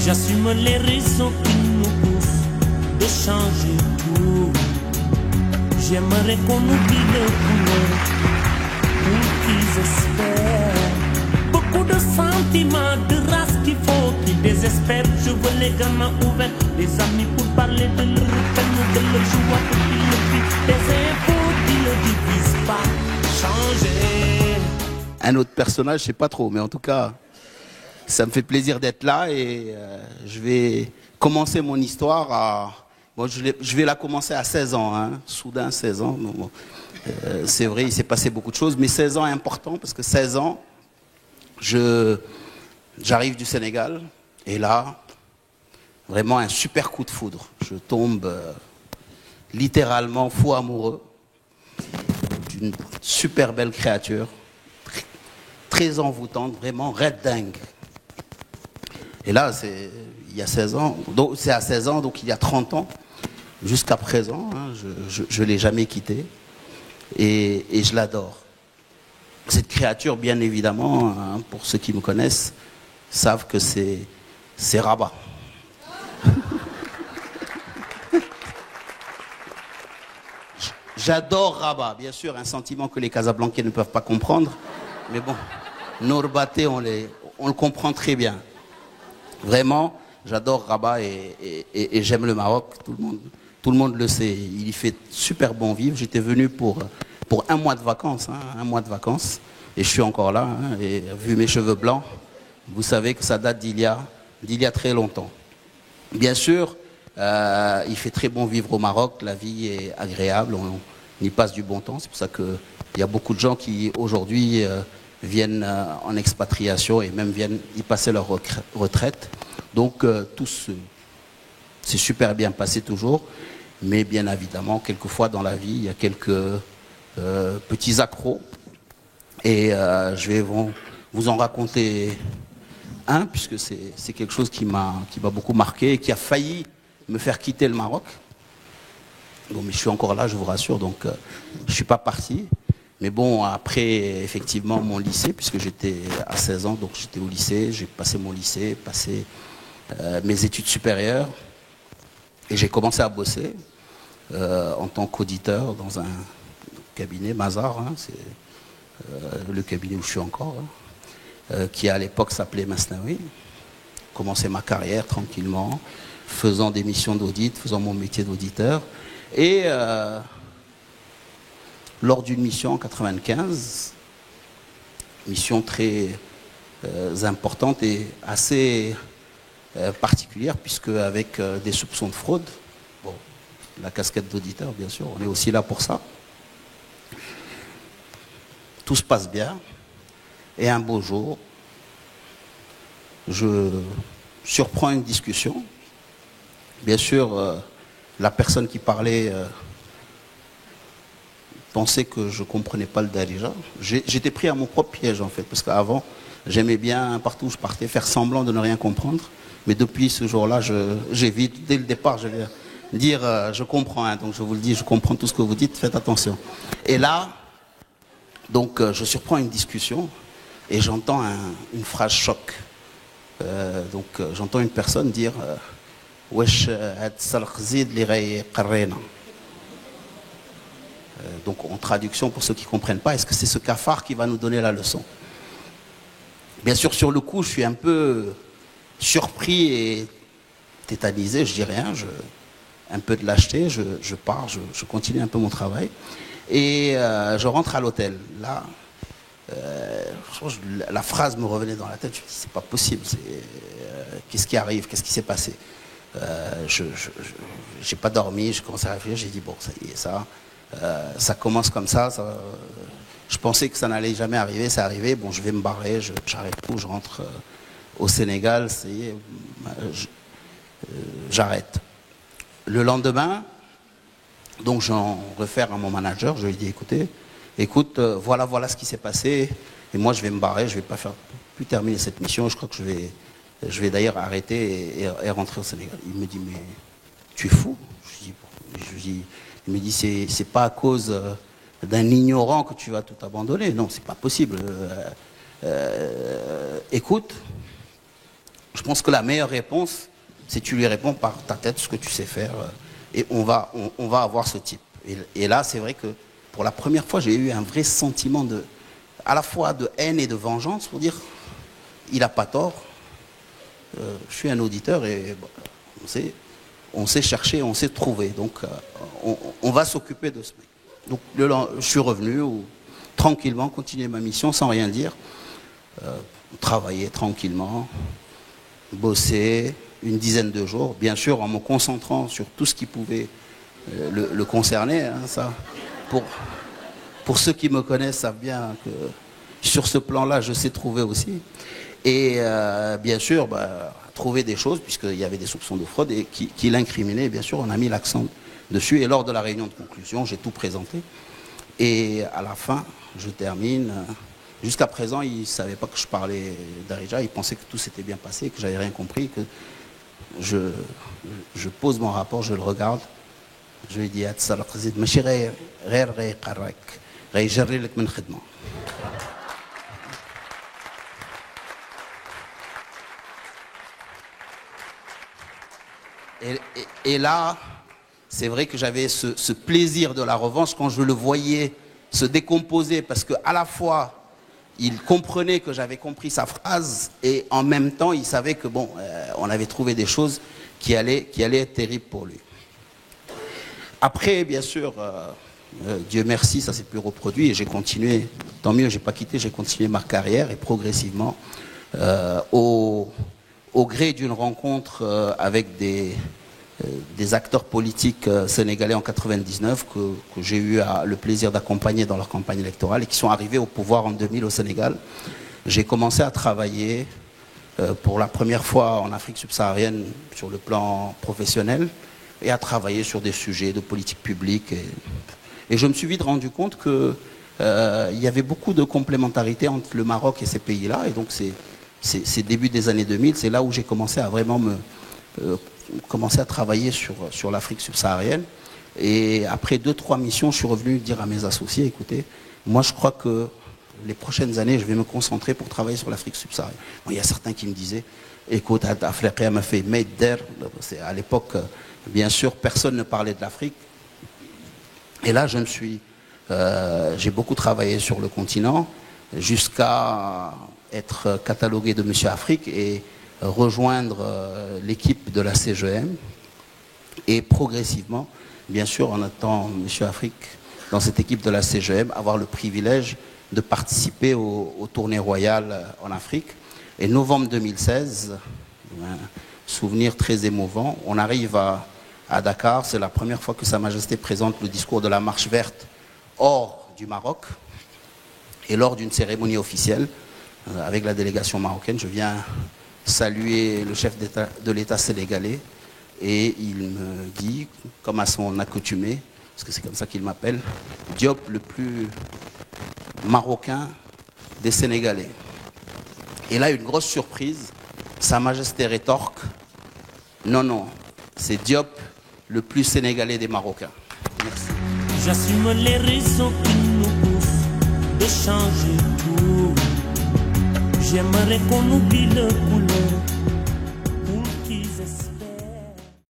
J'assume les raisons qui nous poussent de changer tout. J'aimerais qu'on oublie le couleur pour qu'ils espèrent. Beaucoup de sentiments, de race qu'il faut qu'ils désespèrent. Je veux les gamins ouverts, des amis pour parler de leur peine, de leur joie pour qu'ils le vivent. Des infos qui ne divisent pas, changer. Un autre personnage, je sais pas trop, mais en tout cas, ça me fait plaisir d'être là et je vais commencer mon histoire à... Bon, je vais la commencer à 16 ans, hein. Soudain 16 ans. Bon, c'est vrai, il s'est passé beaucoup de choses, mais 16 ans est important parce que 16 ans, j'arrive du Sénégal et là, vraiment un super coup de foudre. Je tombe littéralement fou amoureux d'une super belle créature, très envoûtante, vraiment red dingue. Et là, il y a 16 ans, donc c'est à 16 ans, donc il y a 30 ans, jusqu'à présent, hein, je ne l'ai jamais quittée et je l'adore. Cette créature, bien évidemment, hein, pour ceux qui me connaissent, savent que c'est Rabat. J'adore Rabat, bien sûr, un sentiment que les Casablancais ne peuvent pas comprendre, mais bon, nos Rabatais, on le comprend très bien. Vraiment, j'adore Rabat et j'aime le Maroc. Tout le monde le sait. Il y fait super bon vivre. J'étais venu pour un mois de vacances, hein, un mois de vacances, et je suis encore là. Hein, et vu mes cheveux blancs, vous savez que ça date d'il y a très longtemps. Bien sûr, il fait très bon vivre au Maroc. La vie est agréable. On y passe du bon temps. C'est pour ça qu'il y a beaucoup de gens qui aujourd'hui viennent en expatriation et même viennent y passer leur retraite. Donc tout c'est super bien passé toujours, mais bien évidemment, quelquefois dans la vie, il y a quelques petits accros. Et je vais vous en raconter un, puisque c'est quelque chose qui m'a beaucoup marqué et qui a failli me faire quitter le Maroc. Bon, mais je suis encore là, je vous rassure, donc je ne suis pas parti. Mais bon, après, effectivement, mon lycée, puisque j'étais à 16 ans, donc j'étais au lycée, j'ai passé mon lycée, passé mes études supérieures, et j'ai commencé à bosser en tant qu'auditeur dans un cabinet, Mazar, hein, c'est le cabinet où je suis encore, hein, qui à l'époque s'appelait Masnaoui. J'ai commencé ma carrière tranquillement, faisant des missions d'audit, faisant mon métier d'auditeur, et... lors d'une mission en 95, mission très importante et assez particulière, puisque avec des soupçons de fraude, bon, la casquette d'auditeur bien sûr, on est aussi là pour ça. Tout se passe bien, et un beau jour, je surprends une discussion. Bien sûr, la personne qui parlait... pensais que je ne comprenais pas le Darija. J'étais pris à mon propre piège en fait, parce qu'avant, j'aimais bien, partout où je partais, faire semblant de ne rien comprendre. Mais depuis ce jour-là, j'évite, dès le départ, je vais dire, je comprends, hein, donc je vous le dis, je comprends tout ce que vous dites, faites attention. Et là, donc je surprends une discussion et j'entends une phrase choc. Donc j'entends une personne dire, wesh, donc en traduction, pour ceux qui ne comprennent pas, est-ce que c'est ce cafard qui va nous donner la leçon? Bien sûr, sur le coup, je suis un peu surpris et tétanisé, je dis rien, un peu de lâcheté, je pars, je continue un peu mon travail. Et je rentre à l'hôtel. Là, la phrase me revenait dans la tête, je me dis, c'est pas possible, qu'est-ce qui arrive, qu'est-ce qui s'est passé? Je n'ai pas dormi, je commence à réfléchir, j'ai dit, bon, ça y est, ça commence comme ça, je pensais que ça n'allait jamais arriver, c'est arrivé, bon je vais me barrer, j'arrête tout, je rentre au Sénégal, ça y est, j'arrête. Le lendemain, donc j'en réfère à mon manager, je lui dis écoute, voilà ce qui s'est passé, et moi je vais me barrer, je ne vais pas plus terminer cette mission, je crois que je vais d'ailleurs arrêter et rentrer au Sénégal. Il me dit mais tu es fou? Il me dit, c'est pas à cause d'un ignorant que tu vas tout abandonner. Non, c'est pas possible. Écoute, Je pense que la meilleure réponse, c'est que tu lui réponds par ta tête ce que tu sais faire. Et on va avoir ce type. Et là, c'est vrai que pour la première fois, j'ai eu un vrai sentiment à la fois de haine et de vengeance pour dire, il n'a pas tort. Je suis un auditeur et bon, on sait chercher, on sait trouver. Donc, on va s'occuper de ce mec. Donc, je suis revenu tranquillement, continuer ma mission sans rien dire. Travailler tranquillement, bosser une dizaine de jours, bien sûr en me concentrant sur tout ce qui pouvait le concerner. Hein, ça. Pour ceux qui me connaissent savent bien que sur ce plan-là, je sais trouver aussi. Et bien sûr, trouver des choses, puisqu'il y avait des soupçons de fraude et qui l'incriminaient. Bien sûr, on a mis l'accent dessus. Et lors de la réunion de conclusion, j'ai tout présenté. Et à la fin, je termine. Jusqu'à présent, il ne savait pas que je parlais d'Arija. Il pensait que tout s'était bien passé, que j'avais rien compris, que je pose mon rapport, je le regarde. Je lui dis, et là, c'est vrai que j'avais ce plaisir de la revanche quand je le voyais se décomposer, parce qu'à la fois, il comprenait que j'avais compris sa phrase et en même temps, il savait que bon, on avait trouvé des choses qui allaient être terribles pour lui. Après, bien sûr, Dieu merci, ça s'est plus reproduit et j'ai continué, tant mieux, j'ai pas quitté, j'ai continué ma carrière et progressivement, au gré d'une rencontre avec des acteurs politiques sénégalais en 99 que j'ai eu le plaisir d'accompagner dans leur campagne électorale et qui sont arrivés au pouvoir en 2000 au Sénégal. J'ai commencé à travailler pour la première fois en Afrique subsaharienne sur le plan professionnel et à travailler sur des sujets de politique publique. Et je me suis vite rendu compte qu'il y avait beaucoup de complémentarité entre le Maroc et ces pays-là. Et donc c'est début des années 2000, c'est là où j'ai commencé à vraiment commencer à travailler sur l'Afrique subsaharienne. Et après 2-3 missions, je suis revenu dire à mes associés, écoutez, moi je crois que les prochaines années, je vais me concentrer pour travailler sur l'Afrique subsaharienne. Bon, il y a certains qui me disaient, écoute, Afrique m'a fait Meider. À l'époque, bien sûr, personne ne parlait de l'Afrique. Et là, j'ai beaucoup travaillé sur le continent, jusqu'à être catalogué de Monsieur Afrique et rejoindre l'équipe de la CGM et progressivement, bien sûr, en étant Monsieur Afrique dans cette équipe de la CGM, avoir le privilège de participer aux tournées royales en Afrique. Et novembre 2016, un souvenir très émouvant, on arrive à Dakar, c'est la première fois que Sa Majesté présente le discours de la marche verte hors du Maroc. Et lors d'une cérémonie officielle, avec la délégation marocaine, je viens saluer le chef de l'État sénégalais et il me dit, comme à son accoutumé, parce que c'est comme ça qu'il m'appelle, Diop le plus marocain des Sénégalais. Et là, une grosse surprise, Sa Majesté rétorque, non, c'est Diop le plus sénégalais des Marocains. Merci. J'assume les raisons qui nous poussent d'échanger tout. J'aimerais qu'on oublie le couleur